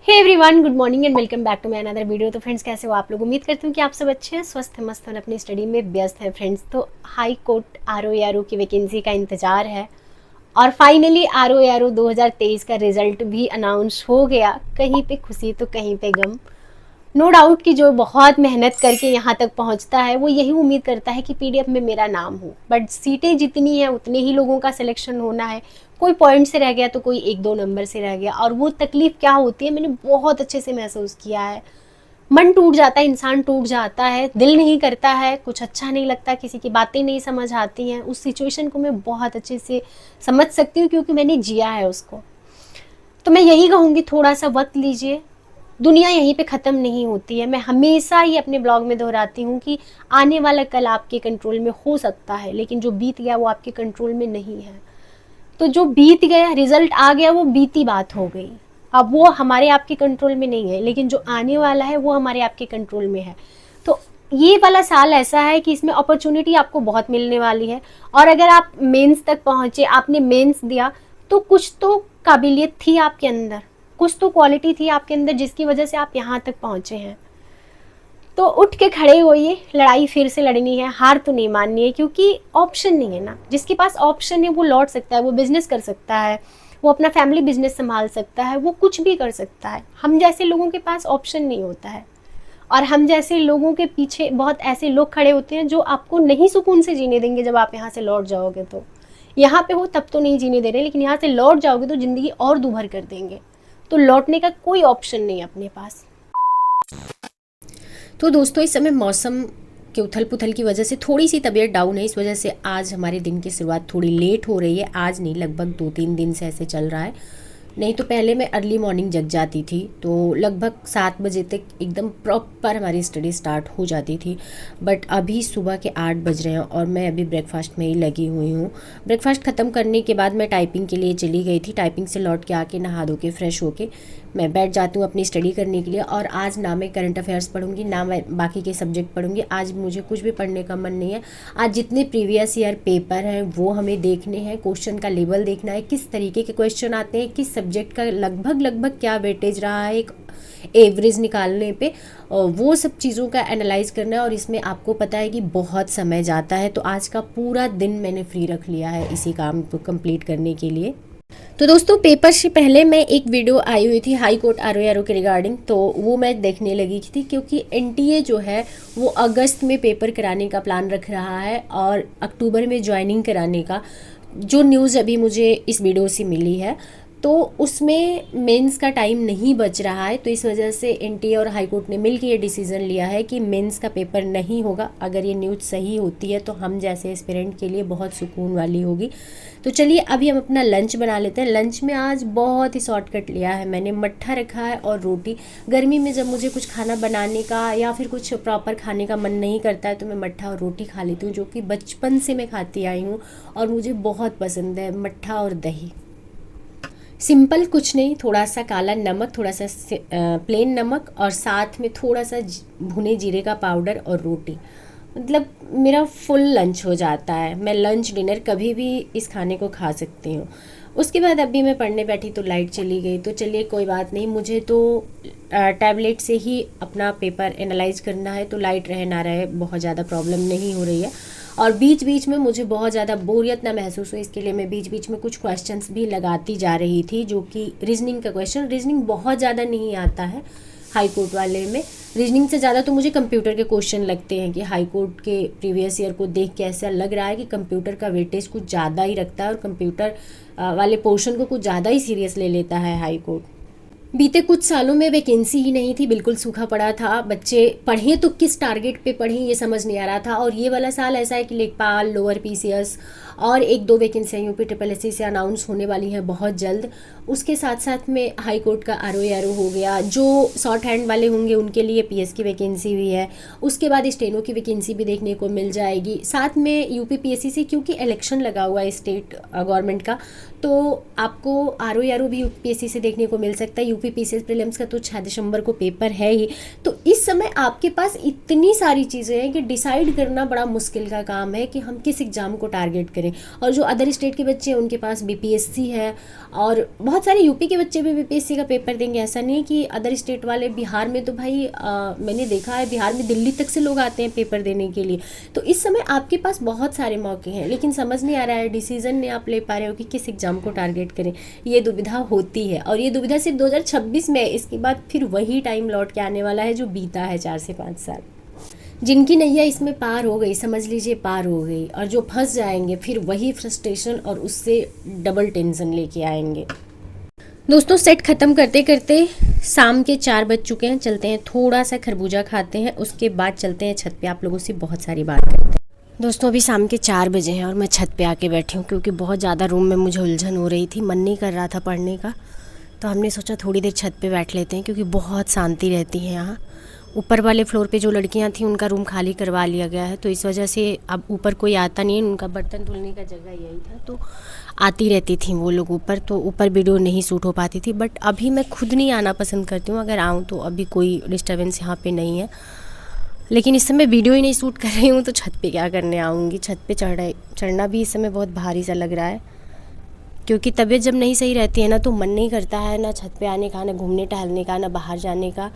Hey everyone, good morning and welcome back to my another video. तो friends, कैसे हो आप लोग? उम्मीद करती हूँ कि आप सब अच्छे हैं, स्वस्थ हैं, मस्त हैं, अपनी स्टडी में व्यस्त हैं। फ्रेंड्स, तो हाई कोर्ट आरओ की वैकेंसी का इंतजार है और फाइनली आरओ 2023 का रिजल्ट भी अनाउंस हो गया। कहीं पे खुशी तो कहीं पे गम। नो डाउट कि जो बहुत मेहनत करके यहाँ तक पहुँचता है वो यही उम्मीद करता है कि पीडीएफ में मेरा नाम हो, बट सीटें जितनी हैं उतने ही लोगों का सिलेक्शन होना है। कोई पॉइंट से रह गया तो कोई एक दो नंबर से रह गया, और वो तकलीफ क्या होती है मैंने बहुत अच्छे से महसूस किया है। मन टूट जाता है, इंसान टूट जाता है, दिल नहीं करता है, कुछ अच्छा नहीं लगता, किसी की बातें नहीं समझ आती हैं। उस सिचुएशन को मैं बहुत अच्छे से समझ सकती हूँ क्योंकि मैंने जिया है उसको। तो मैं यही कहूँगी, थोड़ा सा वक्त लीजिए। दुनिया यहीं पे ख़त्म नहीं होती है। मैं हमेशा ही अपने ब्लॉग में दोहराती हूँ कि आने वाला कल आपके कंट्रोल में हो सकता है, लेकिन जो बीत गया वो आपके कंट्रोल में नहीं है। तो जो बीत गया, रिजल्ट आ गया, वो बीती बात हो गई। अब वो हमारे आपके कंट्रोल में नहीं है, लेकिन जो आने वाला है वो हमारे आपके कंट्रोल में है। तो ये वाला साल ऐसा है कि इसमें अपॉर्चुनिटी आपको बहुत मिलने वाली है। और अगर आप मेंस तक पहुंचे, आपने मेंस दिया, तो कुछ तो काबिलियत थी आपके अंदर, कुछ तो क्वालिटी थी आपके अंदर जिसकी वजह से आप यहाँ तक पहुंचे हैं। तो उठ के खड़े होइए, लड़ाई फिर से लड़नी है, हार तो नहीं माननी है, क्योंकि ऑप्शन नहीं है ना। जिसके पास ऑप्शन है वो लौट सकता है, वो बिजनेस कर सकता है, वो अपना फैमिली बिजनेस संभाल सकता है, वो कुछ भी कर सकता है। हम जैसे लोगों के पास ऑप्शन नहीं होता है, और हम जैसे लोगों के पीछे बहुत ऐसे लोग खड़े होते हैं जो आपको नहीं सुकून से जीने देंगे। जब आप यहाँ से लौट जाओगे तो यहाँ पे हो तब तो नहीं जीने दे रहे, लेकिन यहाँ से लौट जाओगे तो ज़िंदगी और दूभर कर देंगे। तो लौटने का कोई ऑप्शन नहीं है अपने पास। तो दोस्तों, इस समय मौसम के उथल पुथल की वजह से थोड़ी सी तबीयत डाउन है। इस वजह से आज हमारे दिन की शुरुआत थोड़ी लेट हो रही है। आज नहीं, लगभग 2-3 दिन से ऐसे चल रहा है। नहीं तो पहले मैं अर्ली मॉर्निंग जग जाती थी, तो लगभग 7 बजे तक एकदम प्रॉपर हमारी स्टडी स्टार्ट हो जाती थी। बट अभी सुबह के 8 बज रहे हैं और मैं अभी ब्रेकफास्ट में ही लगी हुई हूँ। ब्रेकफास्ट ख़त्म करने के बाद मैं टाइपिंग के लिए चली गई थी। टाइपिंग से लौट के आके नहा धो के फ्रेश होके मैं बैठ जाती हूँ अपनी स्टडी करने के लिए। और आज ना मैं करंट अफेयर्स पढ़ूंगी, ना मैं बाकी के सब्जेक्ट पढ़ूंगी। आज मुझे कुछ भी पढ़ने का मन नहीं है। आज जितने प्रीवियस ईयर पेपर हैं वो हमें देखने हैं, क्वेश्चन का लेवल देखना है, किस तरीके के क्वेश्चन आते हैं, किस सब्जेक्ट का लगभग लगभग क्या वेटेज रहा है एक एवरेज निकालने पे, और वो सब चीज़ों का एनालाइज करना है। और इसमें आपको पता है कि बहुत समय जाता है, तो आज का पूरा दिन मैंने फ्री रख लिया है इसी काम को कंप्लीट करने के लिए। तो दोस्तों, पेपर से पहले मैं एक वीडियो आई हुई थी हाई कोर्ट आरओ के रिगार्डिंग, तो वो मैं देखने लगी थी क्योंकि एनटीए जो है वो अगस्त में पेपर कराने का प्लान रख रहा है और अक्टूबर में ज्वाइनिंग कराने का, जो न्यूज़ अभी मुझे इस वीडियो से मिली है। तो उसमें मेंस का टाइम नहीं बच रहा है, तो इस वजह से एनटीए और हाई कोर्ट ने मिलकर ये डिसीज़न लिया है कि मेंस का पेपर नहीं होगा। अगर ये न्यूज़ सही होती है तो हम जैसे एस्पिरेंट के लिए बहुत सुकून वाली होगी। तो चलिए अभी हम अपना लंच बना लेते हैं। लंच में आज बहुत ही शॉर्टकट लिया है मैंने, मट्ठा रखा है और रोटी। गर्मी में जब मुझे कुछ खाना बनाने का या फिर कुछ प्रॉपर खाने का मन नहीं करता है तो मैं मट्ठा और रोटी खा लेती हूँ, जो कि बचपन से मैं खाती आई हूँ और मुझे बहुत पसंद है, मट्ठा और दही। सिंपल कुछ नहीं, थोड़ा सा काला नमक, थोड़ा सा प्लेन नमक और साथ में थोड़ा सा भुने जीरे का पाउडर और रोटी। मतलब मेरा फुल लंच हो जाता है। मैं लंच डिनर कभी भी इस खाने को खा सकती हूँ। उसके बाद अभी मैं पढ़ने बैठी तो लाइट चली गई, तो चलिए कोई बात नहीं, मुझे तो टैबलेट से ही अपना पेपर एनालाइज करना है, तो लाइट रहे ना रहे बहुत ज़्यादा प्रॉब्लम नहीं हो रही है। और बीच बीच में मुझे बहुत ज़्यादा बोरियत ना महसूस हो, इसके लिए मैं बीच बीच में कुछ क्वेश्चंस भी लगाती जा रही थी, जो कि रीजनिंग का क्वेश्चन। रीजनिंग बहुत ज़्यादा नहीं आता है हाई कोर्ट वाले में। रीजनिंग से ज़्यादा तो मुझे कंप्यूटर के क्वेश्चन लगते हैं कि हाई कोर्ट के प्रीवियस ईयर को देख के ऐसा लग रहा है कि कंप्यूटर का वेटेज कुछ ज़्यादा ही रखता है और कंप्यूटर वाले पोर्शन को कुछ ज़्यादा ही सीरियस ले लेता है हाई कोर्ट। बीते कुछ सालों में वैकेंसी ही नहीं थी, बिल्कुल सूखा पड़ा था। बच्चे पढ़ें तो किस टारगेट पे पढ़ें ये समझ नहीं आ रहा था। और ये वाला साल ऐसा है कि लेखपाल, लोअर पीसीएस और एक दो वैकेंसियाँ यूपी ट्रिपल एससी से अनाउंस होने वाली हैं बहुत जल्द। उसके साथ साथ में हाई कोर्ट का आरओ हो गया। जो शॉर्ट हैंड वाले होंगे उनके लिए पीएस की वैकेंसी भी है। उसके बाद स्टेनो की वैकेंसी भी देखने को मिल जाएगी। साथ में यूपी पीएससी से, क्योंकि इलेक्शन लगा हुआ है स्टेट गवर्नमेंट का, तो आपको आरओ भी यूपीएससी से देखने को मिल सकता है। यूपी पीसीएस प्रीलिम्स का तो 6 दिसंबर को पेपर है ही। तो इस समय आपके पास इतनी सारी चीज़ें हैं कि डिसाइड करना बड़ा मुश्किल का काम है कि हम किस एग्ज़ाम को टारगेट करें। और जो अदर स्टेट के बच्चे हैं उनके पास बीपीएससी है, और बहुत सारे यूपी के बच्चे भी बीपीएससी का पेपर देंगे। ऐसा नहीं कि अदर स्टेट वाले, बिहार में तो भाई मैंने देखा है बिहार में दिल्ली तक से लोग आते हैं पेपर देने के लिए। तो इस समय आपके पास बहुत सारे मौके हैं, लेकिन समझ नहीं आ रहा है, डिसीजन नहीं आप ले पा रहे हो कि किस एग्ज़ाम को टारगेट करें। ये दुविधा होती है, और ये दुविधा सिर्फ 2026 में है। इसके बाद फिर वही टाइम लौट के आने वाला है जो बीता है 4 से 5 साल। जिनकी नैया इसमें पार हो गई, समझ लीजिए पार हो गई, और जो फंस जाएंगे फिर वही फ्रस्ट्रेशन और उससे डबल टेंशन लेके आएंगे। दोस्तों सेट ख़त्म करते करते शाम के 4 बज चुके हैं। चलते हैं थोड़ा सा खरबूजा खाते हैं, उसके बाद चलते हैं छत पे, आप लोगों से बहुत सारी बात करते हैं। दोस्तों अभी शाम के 4 बजे हैं और मैं छत पे आके बैठी हूँ, क्योंकि बहुत ज़्यादा रूम में मुझे उलझन हो रही थी, मन नहीं कर रहा था पढ़ने का। तो हमने सोचा थोड़ी देर छत पे बैठ लेते हैं, क्योंकि बहुत शांति रहती है यहाँ। ऊपर वाले फ्लोर पे जो लड़कियाँ थीं उनका रूम खाली करवा लिया गया है, तो इस वजह से अब ऊपर कोई आता नहीं है। उनका बर्तन धुलने का जगह यही था, तो आती रहती थी वो लोग ऊपर, तो ऊपर वीडियो नहीं शूट हो पाती थी। बट अभी मैं खुद नहीं आना पसंद करती हूँ, अगर आऊँ तो अभी कोई डिस्टर्बेंस यहाँ पे नहीं है। लेकिन इस समय वीडियो ही नहीं शूट कर रही हूँ, तो छत पे क्या करने आऊँगी। छत पे चढ़ना भी इस समय बहुत भारी सा लग रहा है, क्योंकि तबीयत जब नहीं सही रहती है ना, तो मन नहीं करता है ना छत पे आने का, ना घूमने टहलने का, ना बाहर जाने का।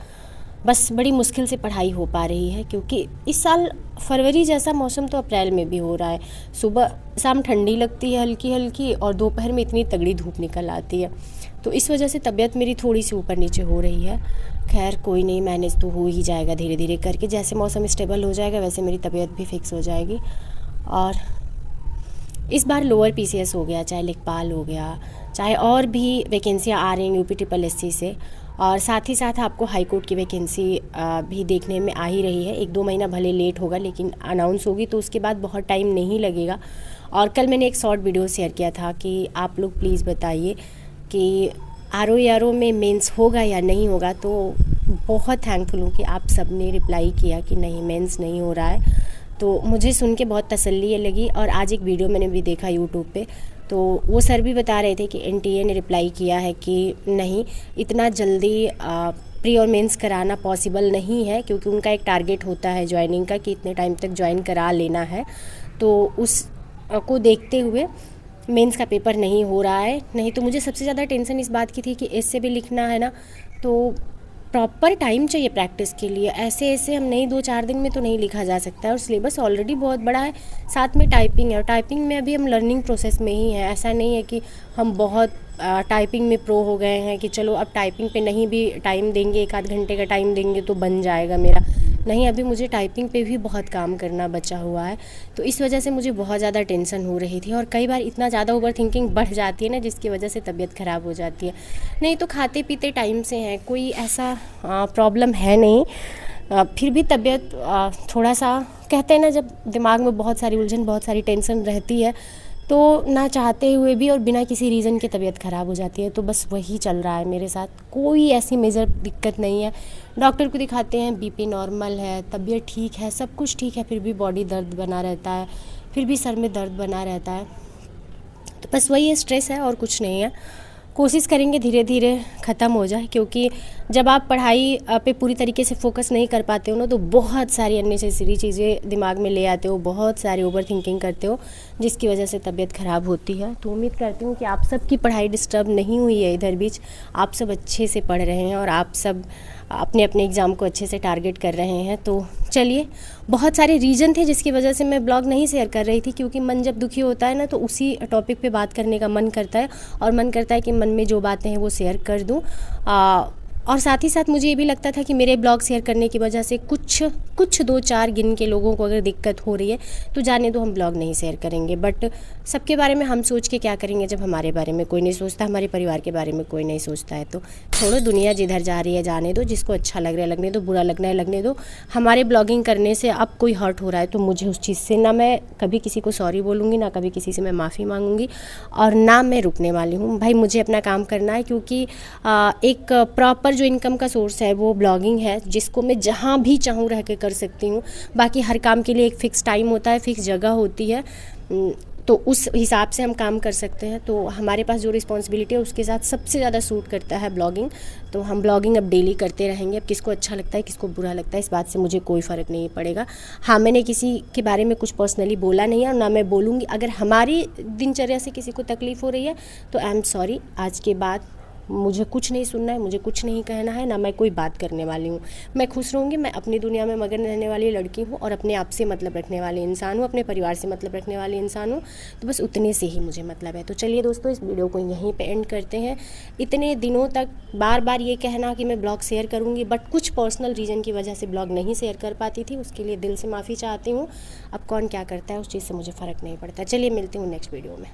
बस बड़ी मुश्किल से पढ़ाई हो पा रही है, क्योंकि इस साल फरवरी जैसा मौसम तो अप्रैल में भी हो रहा है। सुबह शाम ठंडी लगती है हल्की हल्की, और दोपहर में इतनी तगड़ी धूप निकल आती है। तो इस वजह से तबीयत मेरी थोड़ी सी ऊपर नीचे हो रही है। खैर कोई नहीं, मैनेज तो हो ही जाएगा धीरे धीरे करके। जैसे मौसम स्टेबल हो जाएगा वैसे मेरी तबीयत भी फिक्स हो जाएगी। और इस बार लोअर पीसीएस हो गया, चाहे लेखपाल हो गया, चाहे और भी वैकेंसियाँ आ रही हैं यूपी SSS से, और साथ ही साथ आपको हाई कोर्ट की वैकेंसी भी देखने में आ ही रही है। 1-2 महीना भले लेट होगा, लेकिन अनाउंस होगी तो उसके बाद बहुत टाइम नहीं लगेगा। और कल मैंने एक शॉर्ट वीडियो शेयर किया था कि आप लोग प्लीज़ बताइए कि RO में मेंस होगा या नहीं होगा। तो बहुत थैंकफुल हूँ कि आप सब ने रिप्लाई किया कि नहीं, मेंस नहीं हो रहा है। तो मुझे सुन के बहुत तसल्ली लगी। और आज एक वीडियो मैंने भी देखा यूट्यूब पे, तो वो सर भी बता रहे थे कि NTA ने रिप्लाई किया है कि नहीं, इतना जल्दी प्री और मेंस कराना पॉसिबल नहीं है, क्योंकि उनका एक टारगेट होता है ज्वाइनिंग का कि इतने टाइम तक ज्वाइन करा लेना है। तो उस को देखते हुए मेंस का पेपर नहीं हो रहा है। नहीं तो मुझे सबसे ज़्यादा टेंशन इस बात की थी कि ऐसे भी लिखना है ना, तो प्रॉपर टाइम चाहिए प्रैक्टिस के लिए। ऐसे हम नहीं 2-4 दिन में तो नहीं लिखा जा सकता है, और सिलेबस ऑलरेडी बहुत बड़ा है, साथ में टाइपिंग है, और टाइपिंग में अभी हम लर्निंग प्रोसेस में ही हैं। ऐसा नहीं है कि हम बहुत टाइपिंग में प्रो हो गए हैं कि चलो अब टाइपिंग पे नहीं भी टाइम देंगे, 1-8 घंटे का टाइम देंगे तो बन जाएगा मेरा। नहीं, अभी मुझे टाइपिंग पे भी बहुत काम करना बचा हुआ है। तो इस वजह से मुझे बहुत ज़्यादा टेंशन हो रही थी, और कई बार इतना ज़्यादा ओवर थिंकिंग बढ़ जाती है ना, जिसकी वजह से तबीयत ख़राब हो जाती है। नहीं तो खाते पीते टाइम से हैं, कोई ऐसा प्रॉब्लम है नहीं। फिर भी तबीयत थोड़ा सा, कहते हैं ना, जब दिमाग में बहुत सारी उलझन, बहुत सारी टेंशन रहती है, तो ना चाहते हुए भी और बिना किसी रीज़न के तबीयत ख़राब हो जाती है। तो बस वही चल रहा है मेरे साथ, कोई ऐसी मेजर दिक्कत नहीं है। डॉक्टर को दिखाते हैं, BP नॉर्मल है, तबीयत ठीक है, सब कुछ ठीक है, फिर भी बॉडी दर्द बना रहता है, फिर भी सर में दर्द बना रहता है। तो बस वही है, स्ट्रेस है और कुछ नहीं है। कोशिश करेंगे धीरे धीरे ख़त्म हो जाए, क्योंकि जब आप पढ़ाई पे पूरी तरीके से फोकस नहीं कर पाते हो ना, तो बहुत सारी अननेसेसरी चीज़ें दिमाग में ले आते हो, बहुत सारी ओवर थिंकिंग करते हो, जिसकी वजह से तबीयत ख़राब होती है। तो उम्मीद करती हूँ कि आप सब की पढ़ाई डिस्टर्ब नहीं हुई है इधर बीच, आप सब अच्छे से पढ़ रहे हैं और आप सब अपने अपने एग्ज़ाम को अच्छे से टारगेट कर रहे हैं। तो चलिए, बहुत सारे रीज़न थे जिसकी वजह से मैं ब्लॉग नहीं शेयर कर रही थी, क्योंकि मन जब दुखी होता है ना, तो उसी टॉपिक पे बात करने का मन करता है, और मन करता है कि मन में जो बातें हैं वो शेयर कर दूं। और साथ ही साथ मुझे ये भी लगता था कि मेरे ब्लॉग शेयर करने की वजह से कुछ 2-4 गिन के लोगों को अगर दिक्कत हो रही है तो जाने दो, हम ब्लॉग नहीं शेयर करेंगे। बट सबके बारे में हम सोच के क्या करेंगे जब हमारे बारे में कोई नहीं सोचता, हमारे परिवार के बारे में कोई नहीं सोचता है। तो छोड़ो, दुनिया जिधर जा रही है जाने दो, जिसको अच्छा लग रहा है लगने दो, बुरा लगना है लगने दो। हमारे ब्लॉगिंग करने से अब कोई हर्ट हो रहा है तो मुझे उस चीज़ से ना मैं कभी किसी को सॉरी बोलूँगी, ना कभी किसी से मैं माफ़ी मांगूंगी, और ना मैं रुकने वाली हूँ। भाई मुझे अपना काम करना है, क्योंकि एक प्रॉपर जो इनकम का सोर्स है वो ब्लॉगिंग है, जिसको मैं जहाँ भी चाहूँ रह के कर सकती हूँ। बाकी हर काम के लिए एक फ़िक्स टाइम होता है, फ़िक्स जगह होती है। तो उस हिसाब से हम काम कर सकते हैं। तो हमारे पास जो रिस्पॉन्सिबिलिटी है उसके साथ सबसे ज़्यादा सूट करता है ब्लॉगिंग। तो हम ब्लॉगिंग अब डेली करते रहेंगे। अब किसको अच्छा लगता है किसको बुरा लगता है इस बात से मुझे कोई फ़र्क नहीं पड़ेगा। हाँ, मैंने किसी के बारे में कुछ पर्सनली बोला नहीं है और ना मैं बोलूँगी। अगर हमारी दिनचर्या से किसी को तकलीफ़ हो रही है तो आई एम सॉरी, आज के बाद मुझे कुछ नहीं सुनना है, मुझे कुछ नहीं कहना है, ना मैं कोई बात करने वाली हूँ। मैं खुश रहूँगी, मैं अपनी दुनिया में मगन रहने वाली लड़की हूँ और अपने आप से मतलब रखने वाली इंसान हूँ, अपने परिवार से मतलब रखने वाली इंसान हूँ। तो बस उतने से ही मुझे मतलब है। तो चलिए दोस्तों, इस वीडियो को यहीं पे एंड करते हैं। इतने दिनों तक बार बार ये कहना कि मैं ब्लॉग शेयर करूँगी, बट कुछ पर्सनल रीज़न की वजह से ब्लॉग नहीं शेयर कर पाती थी, उसके लिए दिल से माफ़ी चाहती हूँ। अब कौन क्या करता है उस चीज़ से मुझे फ़र्क नहीं पड़ता। चलिए मिलती हूँ नेक्स्ट वीडियो में।